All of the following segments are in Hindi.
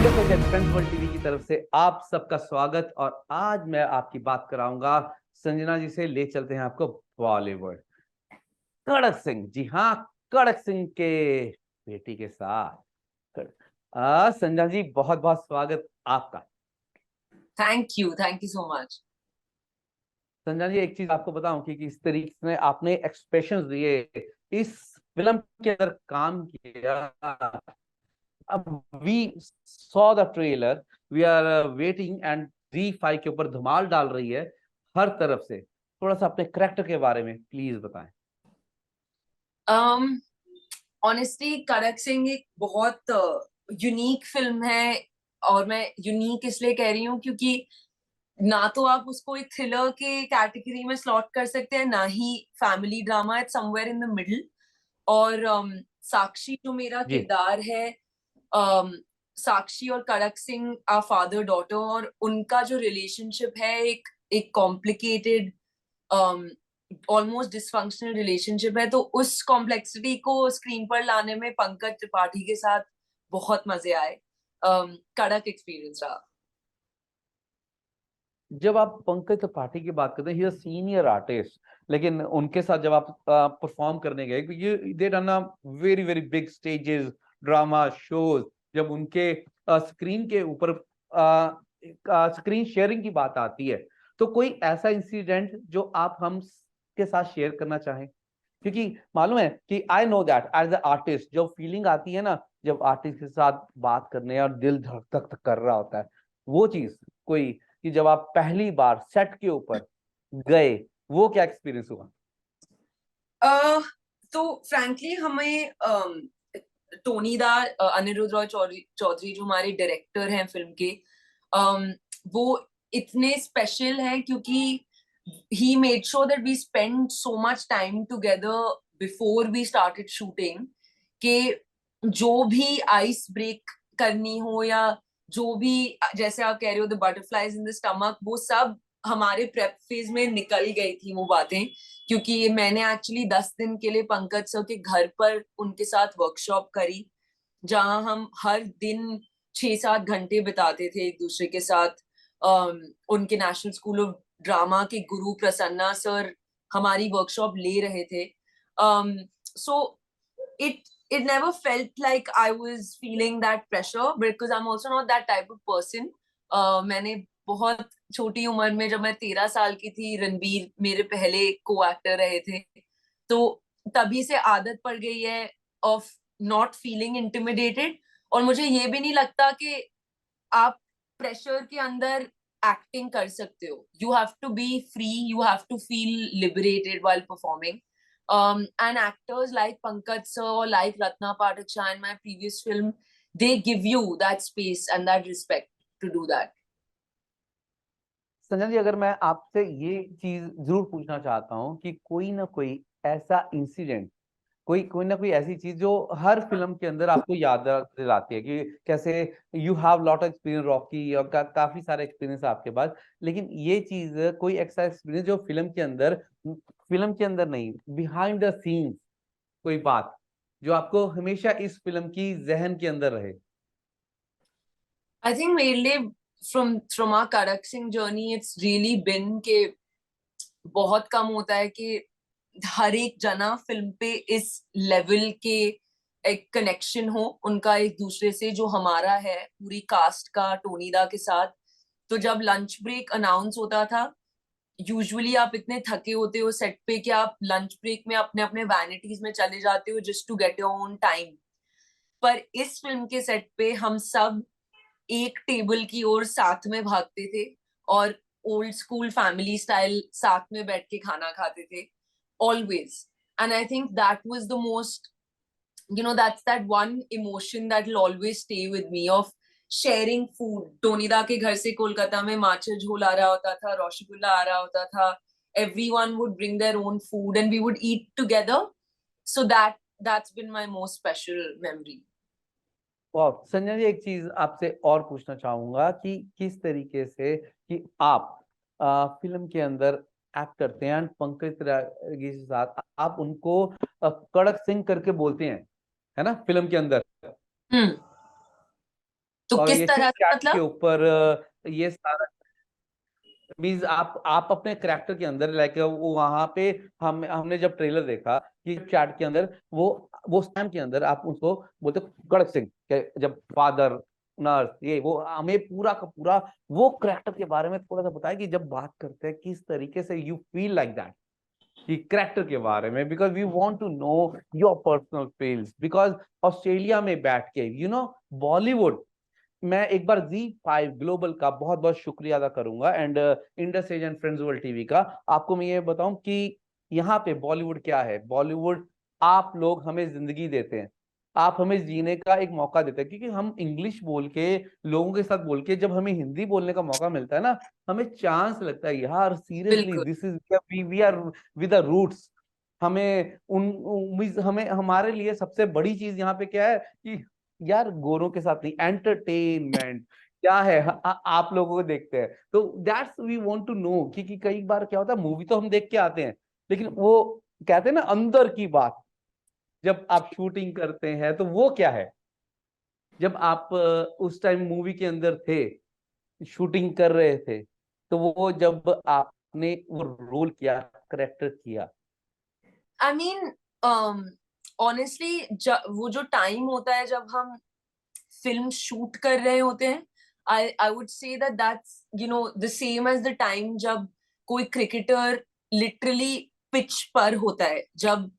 फ्रेंड्स वर्ल्ड टीवी की तरफ से आप सबका स्वागत। और आज मैं आपकी बात कराऊंगा संजना जी से। ले चलते हैं आपको बॉलीवुड। कड़क सिंह, जी हाँ, कड़क सिंह के बेटी के साथ। संजना जी, बहुत बहुत स्वागत आपका। Thank you so much. Sanjana ji, एक चीज आपको बताऊं कि किस तरीके से आपने एक्सप्रेशंस दिए इस फिल्म के अंदर काम किया। अब we saw the trailer, we are waiting, and Z5 के ऊपर धमाल डाल रही है हर तरफ से। थोड़ा सा अपने करेक्टर के बारे में प्लीज बताएं। ऑनेस्टली कड़क सिंह एक बहुत यूनिक फिल्म है। और मैं यूनिक इसलिए कह रही हूँ क्योंकि ना तो आप उसको एक थ्रिलर के कैटेगरी में स्लॉट कर सकते हैं, ना ही family drama, it's somewhere in the middle. और साक्षी जो मेरा जी किरदार है, um, साक्षी और कड़क सिंह आ फादर डॉटर, और उनका जो रिलेशनशिप है एक एक कॉम्प्लिकेटेड, ऑलमोस्ट डिसफंक्शनल रिलेशनशिप है। तो उस कॉम्प्लेक्सिटी को स्क्रीन पर लाने में पंकज त्रिपाठी के साथ बहुत मजे आए। कड़क एक्सपीरियंस रहा। जब आप पंकज त्रिपाठी की बात करते हैं, ही इज सीनियर आर्टिस्ट, लेकिन उनके साथ जब आप परफॉर्म करने गए, क्योंकि दे done very very big stages, drama shows, जब उनके स्क्रीन के ऊपर स्क्रीन शेयरिंग की बात आती है, तो कोई ऐसा इंसिडेंट जो आप हम के साथ शेयर करना चाहें? क्योंकि मालूम है कि I know that as a artist जो फीलिंग आती है ना, जब आर्टिस्ट के साथ बात करने और दिल धक धक कर रहा होता है, वो चीज कोई, कि जब आप पहली बार सेट के ऊपर गए, वो क्या एक्सपीरियंस हुआ? uh, तो फ्रैंकली हमें टोनी दा, अनिरुद्ध रॉय चौधरी चौधरी जो हमारे डायरेक्टर हैं फिल्म के, वो इतने स्पेशल हैं क्योंकि he made sure that we spent so much time together before we started shooting, कि जो भी आइस ब्रेक करनी हो या जो भी, जैसे आप कह रहे हो the butterflies in the stomach, वो सब हमारे प्रेप फेज में निकल गई थी वो बातें। क्योंकि मैंने एक्चुअली 10 दिन के लिए पंकज सर के घर पर उनके साथ वर्कशॉप करी, जहां हम हर दिन 6-7 घंटे बिताते थे एक दूसरे के साथ। उनके नेशनल स्कूल ऑफ ड्रामा के गुरु प्रसन्ना सर हमारी वर्कशॉप ले रहे थे। सो it it never felt like I was feeling that pressure because I'm also not that type of person. मैंने बहुत छोटी उम्र में, जब मैं 13 साल की थी, रणबीर मेरे पहले को एक्टर रहे थे, तो तभी से आदत पड़ गई है ऑफ नॉट फीलिंग इंटिमिडेटेड। और मुझे ये भी नहीं लगता कि आप प्रेशर के अंदर एक्टिंग कर सकते हो। You have to be free, you have to feel liberated while performing. And actors like Pankaj sir or like Ratna Pathak Shah in my previous film, they give you that space and that respect to do that. Sanjay ji, अगर मैं आपसे ये चीज जरूर पूछना चाहता हूँ कि कोई ना कोई ऐसा इंसिडेंट, कोई ना कोई ऐसी चीज जो हर फिल्म के अंदर आपको याद दिलाती है कि कैसे you have lot of experience Rocky, और काफी सारे एक्सपीरियंस आपके पास, लेकिन ये चीज कोई ऐसा एक्सपीरियंस जो फिल्म के अंदर नहीं, बिहाइंड द सीन्स कोई बात जो आपको हमेशा इस फिल्म की जहन के अंदर रहे? I think mainly from our Karak Singh journey, it's really been के बहुत कम होता है कि हर एक जना फिल्म पे इस लेवल के एक कनेक्शन हो उनका एक दूसरे से, जो हमारा है पूरी कास्ट का टोनीदा के साथ। तो जब लंच ब्रेक अनाउंस होता था, यूजुअली आप इतने थके होते हो सेट पे कि आप लंच ब्रेक में अपने अपने वैनिटीज में चले जाते हो just to get your own time. पर इस फिल्म के सेट पे हम सब एक टेबल की ओर साथ में भागते थे और ओल्ड स्कूल फैमिली स्टाइल साथ में बैठ के खाना खाते थे always. And I think that was the most, that's that one emotion that will always stay with me, of sharing food. टोनीदा के घर से कोलकाता में माछर झोल आ रहा होता था, रसगुल्ला आ रहा होता था, everyone would bring their own food and we would eat together. So that's been my most special memory. वाह संजय जी, एक चीज आपसे और पूछना चाहूंगा कि किस तरीके से कि आप फिल्म के अंदर एक्ट करते हैं, and पंकज त्रिपाठी के साथ आप उनको कड़क सिंह करके बोलते हैं, है ना, फिल्म के अंदर? हम्म। तो और किस ये तरह चिट से, चैट के मतलब? ऊपर ये सारा मीन्स आप अपने करेक्टर के अंदर लाइक वो वहां पे हमने जब ट्रेलर देखा कि चैट के अंदर वो स्पैम के अंदर आप उसको बोलते हो कड़क सिंह जब फादर नर्स ये वो हमें पूरा का पूरा वो करेक्टर के बारे में थोड़ा सा बताया कि जब बात करते हैं किस तरीके से यू फील लाइक दैट कि करेक्टर के बारे में because we want to know your personal feels because Australia में बैठ के बॉलीवुड मैं एक बार Z5 ग्लोबल का बहुत बहुत शुक्रिया अदा करूंगा and Indus Age and Friends World TV का। आपको मैं ये बताऊं कि यहाँ पे बॉलीवुड क्या है। बॉलीवुड आप लोग हमें जिंदगी देते हैं, आप हमें जीने का एक मौका देते हैं क्योंकि हम इंग्लिश बोल के लोगों के साथ बोल के जब हमें हिंदी बोलने का मौका मिलता है ना हमें चांस लगता है यार सीरियसली बिल्कुल। This is we are with the roots. हमें हमें हमारे लिए सबसे बड़ी चीज यहाँ पे क्या है कि यार गोरों के साथ नहीं एंटरटेनमेंट क्या है आप लोगों को देखते हैं तो that's we want to know कि कई बार क्या होता है मूवी तो हम देख के आते हैं लेकिन वो कहते हैं ना अंदर की बात जब आप शूटिंग करते हैं तो वो क्या है जब आप उस टाइम मूवी के अंदर थे शूटिंग कर रहे थे तो वो जब आपने वो रोल किया करेक्टर किया। आई मीन ऑनेस्टली वो जो टाइम होता है जब हम फिल्म शूट कर रहे होते हैं, I would say that that's the same as the time जब कोई क्रिकेटर लिटरली पिच पर होता है, जब,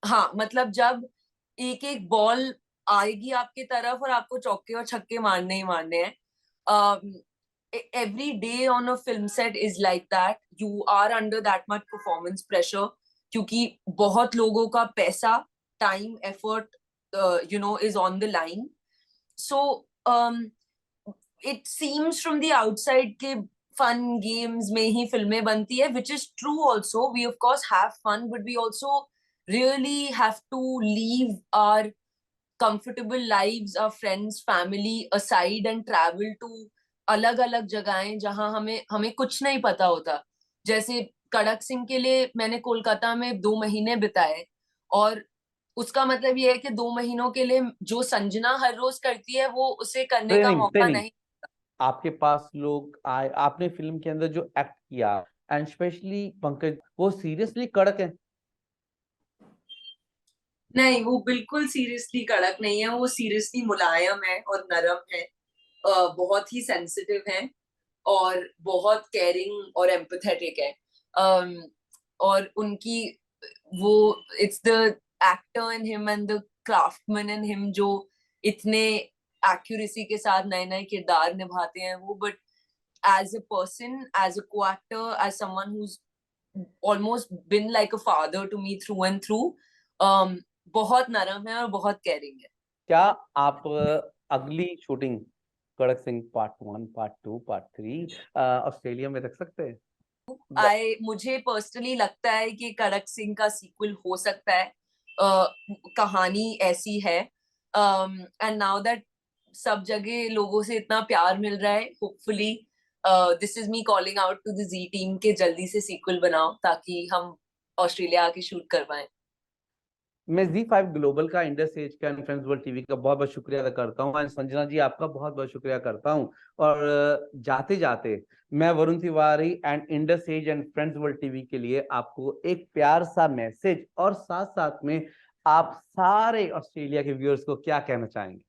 हाँ मतलब जब एक एक बॉल आएगी आपके तरफ और आपको चौके और छक्के मारने ही मारने हैं। every day on a film set is like that. You are under that much performance pressure क्योंकि बहुत लोगों का पैसा, time, effort is on the line. So it seems from the outside के fun games में ही फिल्में बनती है, which is true also. We of course have fun, but we also really have to leave our comfortable lives, our friends, family aside and travel to अलग अलग जगहें जहां हमें हमें कुछ नहीं पता होता। जैसे कड़क सिंह के लिए मैंने कोलकाता में 2 महीने बिताए, और उसका मतलब ये है कि 2 महीनों के लिए जो संजना हर रोज करती है वो उसे करने का ट्रेनिंग मौका ट्रेनिंग नहीं। आपके पास लोग आए आपने फिल्म के अंदर जो एक्ट किया एंड स्पेशली पंकज वो सीरियसली कड़क है। नहीं, वो बिल्कुल सीरियसली कड़क नहीं है, वो सीरियसली मुलायम है और नरम है, बहुत ही सेंसिटिव है और बहुत केयरिंग और एम्पथेटिक है। और उनकी वो, it's the actor in him and the craftsman in him जो इतने एक्यूरेसी के साथ नए नए किरदार निभाते हैं वो। But as a person, as a co actor, as someone who's almost been like a father to me through and through, बहुत नरम है और बहुत केयरिंग है। क्या आप अगली शूटिंग कड़क Singh part 1 part 2 part 3 Australia में रख सकते हैं? मुझे पर्सनली लगता है कि कड़क सिंह का सीक्वल हो सकता है। कहानी ऐसी है, एंड नाउ दैट सब जगह लोगों से इतना प्यार मिल रहा है, hopefully this is me calling out to the Zee team के जल्दी से सीक्वल बनाओ ताकि हम ऑस्ट्रेलिया आके शूट करवाएं। मैं Z5 ग्लोबल का इंडस एज का एंड फ्रेंड्स वर्ल्ड टीवी का बहुत बहुत शुक्रिया अदा करता हूँ एंड संजना जी आपका बहुत बहुत शुक्रिया करता हूँ। और जाते जाते मैं Varun Tiwari and Indus Age and Friends World TV के लिए आपको एक प्यार सा मैसेज और साथ साथ में आप सारे ऑस्ट्रेलिया के व्यूअर्स को क्या कहना चाहेंगे?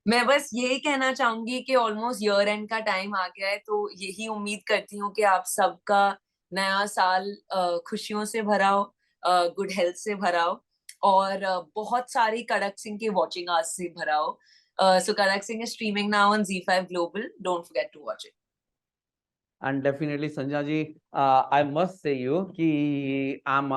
मैं बस यही कहना चाहूंगी कि ऑलमोस्ट ईयर एंड का टाइम आ गया है, तो यही उम्मीद करती हूँ कि आप सबका नया साल खुशियों से भरा हो, गुड हेल्थ से भरा हो, और बहुत सारी कड़क सिंह के वॉचिंग आवर्स से भरा हो। So Kadak Singh is streaming now on Z5 global, don't forget to watch it. And definitely Sanjana ji I must say you कि I am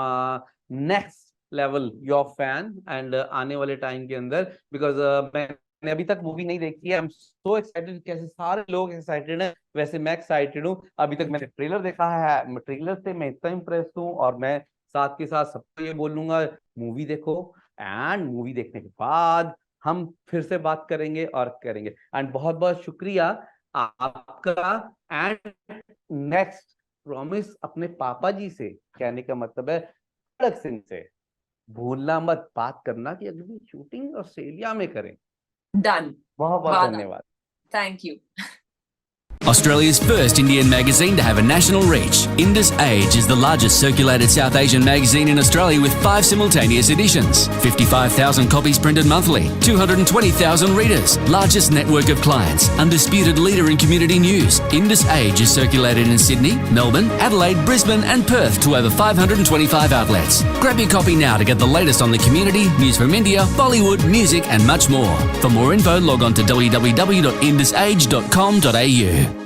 next level your fan and आने वाले टाइम के अंदर बिकॉज मैंने अभी तक मूवी नहीं देखी है। आई एम सो एक्साइटेड कैसे सारे लोग एक्साइटेड हैं वैसे मैं एक्साइटेड हूँ। अभी तक मैंने ट्रेलर देखा है, ट्रेलर से मैं इतना इम्प्रेस हूँ और मैं साथ के साथ सबको ये बोलूंगा मूवी देखो एंड मूवी देखने के बाद हम फिर से बात करेंगे और करेंगे। एंड बहुत बहुत शुक्रिया आपका। एंड नेक्स्ट प्रॉमिस अपने पापा जी से कहने का मतलब है कड़क सिंह से भूलना मत बात करना कि अगली शूटिंग ऑस्ट्रेलिया में करें। Done. बहुत बहुत वादा. धन्यवाद. Thank you. Australia's first Indian magazine to have a national reach, Indus Age is the largest circulated South Asian magazine in Australia with 5 simultaneous editions, 55,000 copies printed monthly, 220,000 readers, largest network of clients, undisputed leader in community news. Indus Age is circulated in Sydney, Melbourne, Adelaide, Brisbane and Perth to over 525 outlets. Grab your copy now to get the latest on the community, news from India, Bollywood, music and much more. For more info, log on to www.indusage.com.au.